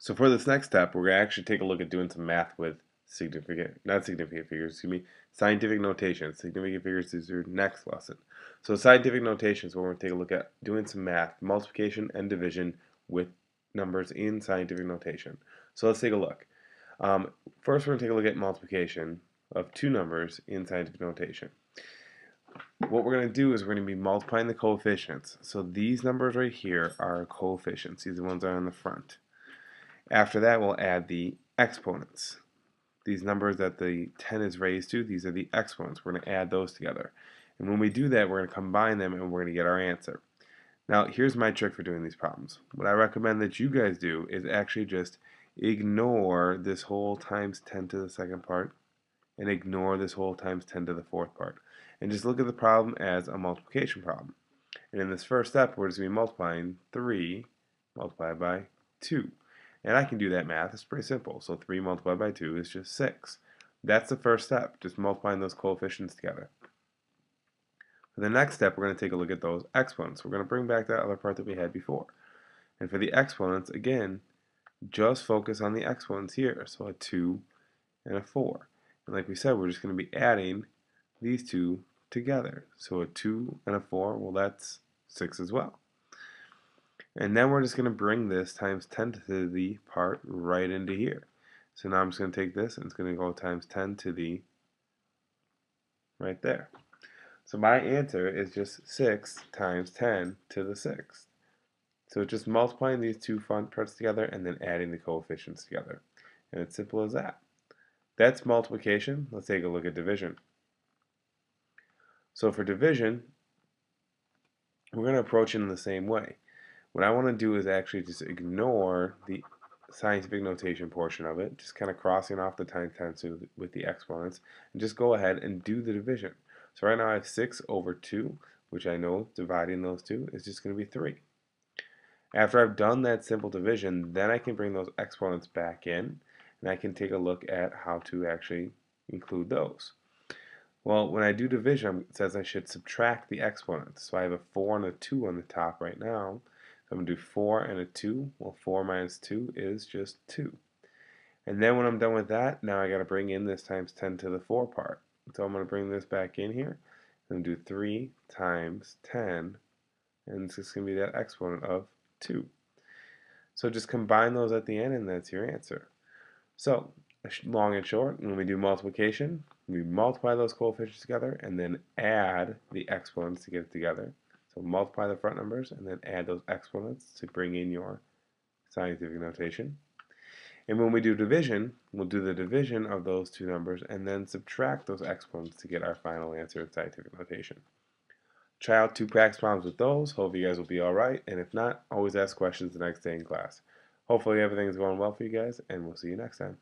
So for this next step, we're going to actually take a look at doing some math with not significant figures, excuse me, scientific notation. Significant figures is your next lesson. So scientific notation is what we're going to take a look at doing some math, multiplication and division with numbers in scientific notation. So let's take a look. First, we're going to take a look at multiplication of two numbers in scientific notation. What we're going to do is we're going to be multiplying the coefficients. So these numbers right here are coefficients. These are the ones that are on the front. After that, we'll add the exponents. These numbers that the 10 is raised to, these are the exponents. We're going to add those together. And when we do that, we're going to combine them and we're going to get our answer. Now, here's my trick for doing these problems. What I recommend that you guys do is actually just ignore this whole times 10 to the second part and ignore this whole times 10 to the fourth part. And just look at the problem as a multiplication problem. And in this first step, we're just going to be multiplying 3 multiplied by 2. And I can do that math. It's pretty simple. So 3 multiplied by 2 is just 6. That's the first step, just multiplying those coefficients together. For the next step, we're going to take a look at those exponents. We're going to bring back that other part that we had before. And for the exponents, again, just focus on the exponents here. So a 2 and a 4. And like we said, we're just going to be adding these two together. So a 2 and a 4, well, that's 6 as well. And then we're just going to bring this times 10 to the part right into here. So now I'm just going to take this and it's going to go times 10 to the right there. So my answer is just 6 times 10 to the 6th. So it's just multiplying these two front parts together and then adding the coefficients together. And it's simple as that. That's multiplication. Let's take a look at division. So for division, we're going to approach it in the same way. What I want to do is actually just ignore the scientific notation portion of it, just kind of crossing off the times 10 with the exponents, and just go ahead and do the division. So right now I have 6 over 2, which I know dividing those two is just going to be 3. After I've done that simple division, then I can bring those exponents back in, and I can take a look at how to actually include those. Well, when I do division, it says I should subtract the exponents. So I have a 4 and a 2 on the top right now. So I'm going to do 4 and a 2. Well, 4 minus 2 is just 2. And then when I'm done with that, now I got to bring in this times 10 to the 4 part. So I'm going to bring this back in here and do 3 times 10, and it's just going to be that exponent of 2. So just combine those at the end, and that's your answer. So, long and short, when we do multiplication, we multiply those coefficients together and then add the exponents to get it together. So multiply the front numbers and then add those exponents to bring in your scientific notation. And when we do division, we'll do the division of those two numbers and then subtract those exponents to get our final answer in scientific notation. Try out 2 practice problems with those. Hope you guys will be alright. And if not, always ask questions the next day in class. Hopefully everything's going well for you guys, and we'll see you next time.